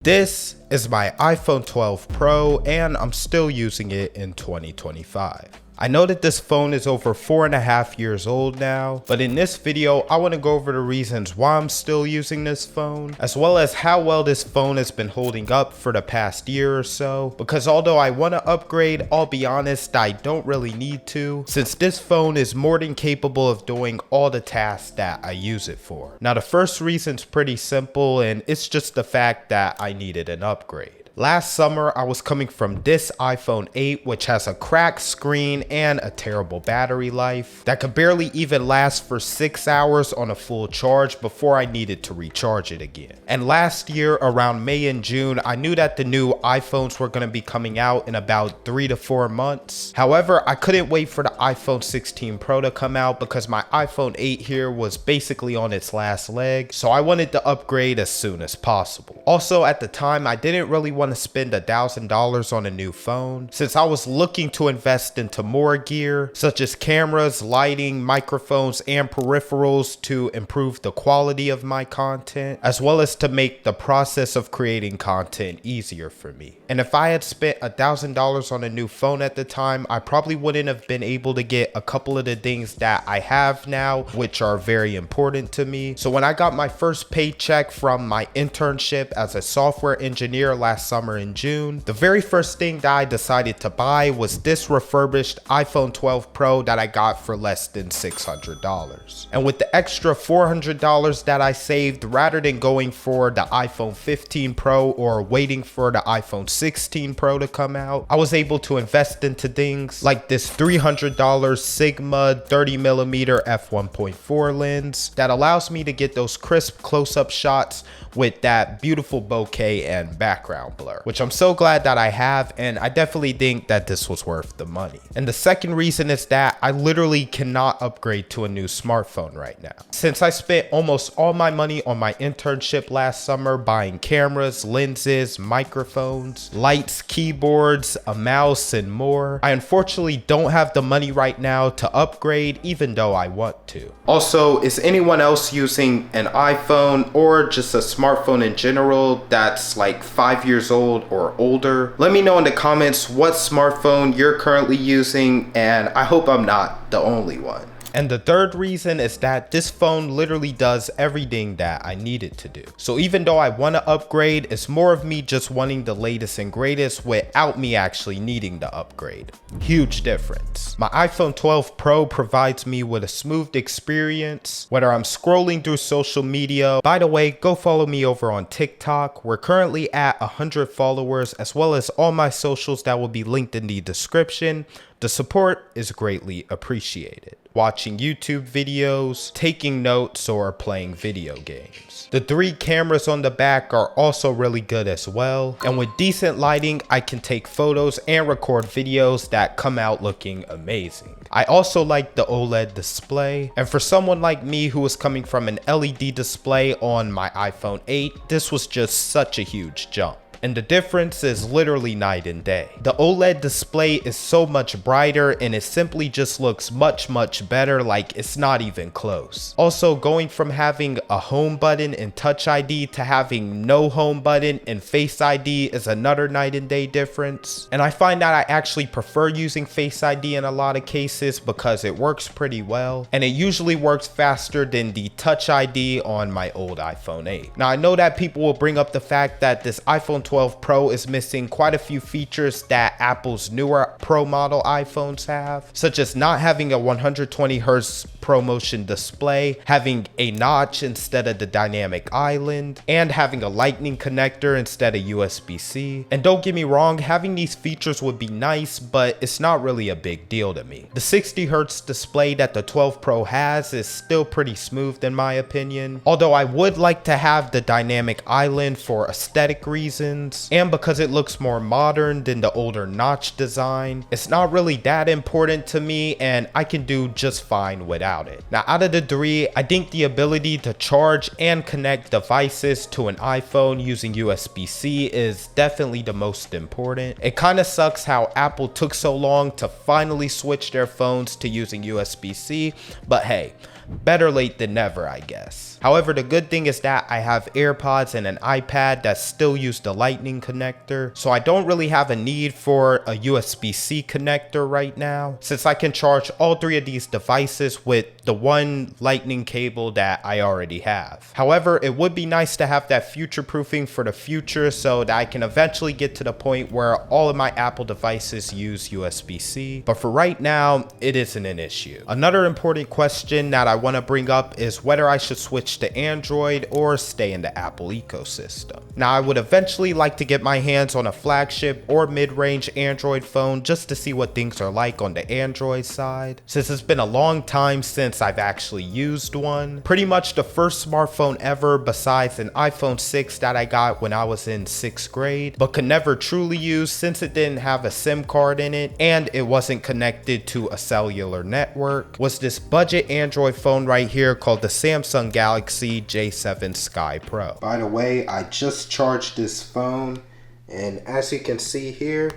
This is my iPhone 12 Pro and I'm still using it in 2025. I know that this phone is over 4.5 years old now, but in this video, I want to go over the reasons why I'm still using this phone, as well as how well this phone has been holding up for the past year or so, because although I want to upgrade, I'll be honest, I don't really need to, since this phone is more than capable of doing all the tasks that I use it for. Now, the first reason's pretty simple, and it's just the fact that I needed an upgrade. Last summer, I was coming from this iPhone 8, which has a cracked screen and a terrible battery life that could barely even last for 6 hours on a full charge before I needed to recharge it again. And last year, around May and June, I knew that the new iPhones were going to be coming out in about 3 to 4 months. However, I couldn't wait for the iPhone 16 Pro to come out because my iPhone 8 here was basically on its last leg, so I wanted to upgrade as soon as possible. Also, at the time, I didn't really want to spend $1,000 on a new phone, since I was looking to invest into more gear such as cameras, lighting, microphones, and peripherals to improve the quality of my content, as well as to make the process of creating content easier for me. And if I had spent $1,000 on a new phone at the time, I probably wouldn't have been able to get a couple of the things that I have now, which are very important to me. So when I got my first paycheck from my internship as a software engineer last summer in June, the very first thing that I decided to buy was this refurbished iPhone 12 Pro that I got for less than $600. And with the extra $400 that I saved, rather than going for the iPhone 15 Pro or waiting for the iPhone 16 Pro to come out, I was able to invest into things like this $300 Sigma 30mm f1.4 lens that allows me to get those crisp close-up shots with that beautiful bokeh and background blur, which I'm so glad that I have, and I definitely think that this was worth the money. And the second reason is that I literally cannot upgrade to a new smartphone right now. Since I spent almost all my money on my internship last summer buying cameras, lenses, microphones, lights, keyboards, a mouse, and more, I unfortunately don't have the money right now to upgrade, even though I want to. Also, is anyone else using an iPhone or just a smartphone in general that's like 5 years old or older? Let me know in the comments what smartphone you're currently using, and I hope I'm not the only one. And the third reason is that this phone literally does everything that I need it to do. So even though I want to upgrade, it's more of me just wanting the latest and greatest without me actually needing the upgrade. Huge difference. My iPhone 12 Pro provides me with a smooth experience, whether I'm scrolling through social media. By the way, go follow me over on TikTok. We're currently at 100 followers, as well as all my socials that will be linked in the description. The support is greatly appreciated. Watching YouTube videos, taking notes, or playing video games. The 3 cameras on the back are also really good as well, and with decent lighting, I can take photos and record videos that come out looking amazing. I also like the OLED display, and for someone like me who was coming from an LED display on my iPhone 8, this was just such a huge jump. And the difference is literally night and day. The OLED display is so much brighter and it simply just looks much better, like it's not even close. Also, going from having a home button and Touch ID to having no home button and Face ID is another night and day difference. And I find that I actually prefer using Face ID in a lot of cases because it works pretty well, and it usually works faster than the Touch ID on my old iPhone 8. Now, I know that people will bring up the fact that this iPhone 12 Pro is missing quite a few features that Apple's newer Pro model iPhones have, such as not having a 120Hz ProMotion display, having a notch instead of the dynamic island, and having a lightning connector instead of USB-C. And don't get me wrong, having these features would be nice, but it's not really a big deal to me. The 60Hz display that the 12 Pro has is still pretty smooth in my opinion, although I would like to have the dynamic island for aesthetic reasons, and because it looks more modern than the older notch design. It's not really that important to me, and I can do just fine without it. Now, out of the 3, I think the ability to charge and connect devices to an iPhone using USB-C is definitely the most important. It kind of sucks how Apple took so long to finally switch their phones to using USB-C, but hey, Better late than never, I guess. However, the good thing is that I have AirPods and an iPad that still use the Lightning connector, so I don't really have a need for a USB-C connector right now, since I can charge all three of these devices with the one Lightning cable that I already have. However, it would be nice to have that future-proofing for the future so that I can eventually get to the point where all of my Apple devices use USB-C, but for right now, it isn't an issue. Another important question that I want to bring up is whether I should switch to Android or stay in the Apple ecosystem. Now, I would eventually like to get my hands on a flagship or mid-range Android phone just to see what things are like on the Android side, since it's been a long time since I've actually used one. Pretty much the first smartphone ever besides an iPhone 6 that I got when I was in 6th grade, but could never truly use since it didn't have a SIM card in it and it wasn't connected to a cellular network, was this budget Android phone right here called the Samsung Galaxy J7 Sky Pro. By the way, I just charged this phone, and as you can see here,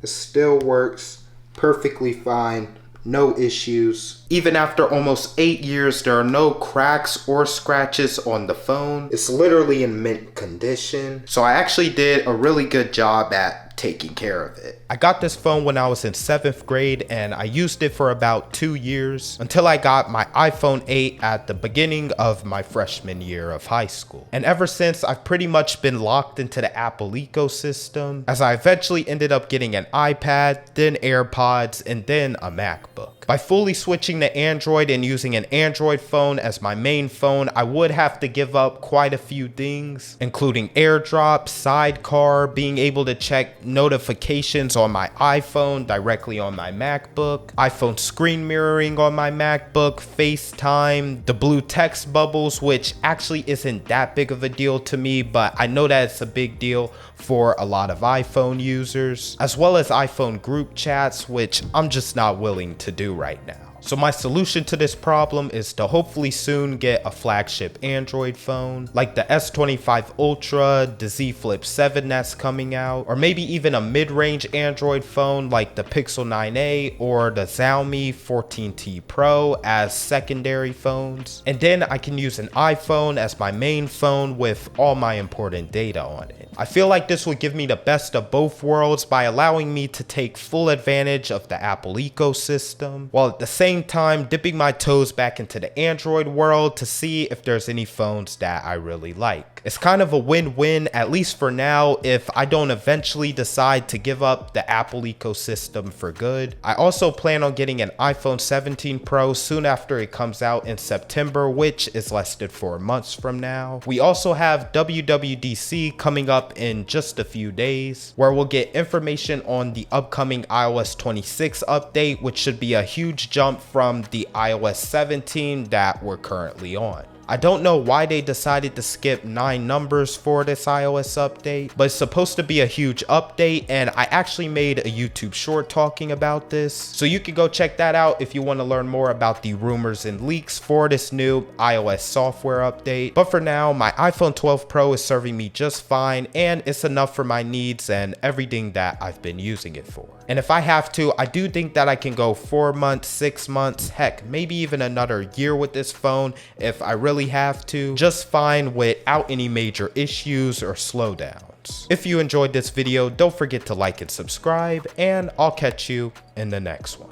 it still works perfectly fine, no issues. Even after almost 8 years, there are no cracks or scratches on the phone. It's literally in mint condition, so I actually did a really good job at taking care of it. I got this phone when I was in 7th grade and I used it for about 2 years until I got my iPhone 8 at the beginning of my freshman year of high school. And ever since, I've pretty much been locked into the Apple ecosystem, as I eventually ended up getting an iPad, then AirPods, and then a MacBook. By fully switching to Android and using an Android phone as my main phone, I would have to give up quite a few things, including AirDrop, Sidecar, being able to check notifications on my iPhone directly on my MacBook, iPhone screen mirroring on my MacBook, FaceTime, the blue text bubbles, which actually isn't that big of a deal to me, but I know that it's a big deal for a lot of iPhone users, as well as iPhone group chats, which I'm just not willing to do right now. So my solution to this problem is to hopefully soon get a flagship Android phone, like the S25 Ultra, the Z Flip 7 that's coming out, or maybe even a mid-range Android phone like the Pixel 9a or the Xiaomi 14T Pro as secondary phones. And then I can use an iPhone as my main phone with all my important data on it. I feel like this would give me the best of both worlds by allowing me to take full advantage of the Apple ecosystem, while at the same time dipping my toes back into the Android world to see if there's any phones that I really like. It's kind of a win-win, at least for now, if I don't eventually decide to give up the Apple ecosystem for good. I also plan on getting an iPhone 17 Pro soon after it comes out in September, which is less than 4 months from now. We also have WWDC coming up in just a few days, where we'll get information on the upcoming iOS 26 update, which should be a huge jump from the iOS 17 that we're currently on. I don't know why they decided to skip 9 numbers for this iOS update, but it's supposed to be a huge update, and I actually made a YouTube short talking about this, so you can go check that out if you want to learn more about the rumors and leaks for this new iOS software update. But for now, my iPhone 12 Pro is serving me just fine, and it's enough for my needs and everything that I've been using it for. And if I have to, I do think that I can go 4 months, 6 months, heck, maybe even another year with this phone if I really have to, just fine without any major issues or slowdowns. If you enjoyed this video, don't forget to like and subscribe, and I'll catch you in the next one.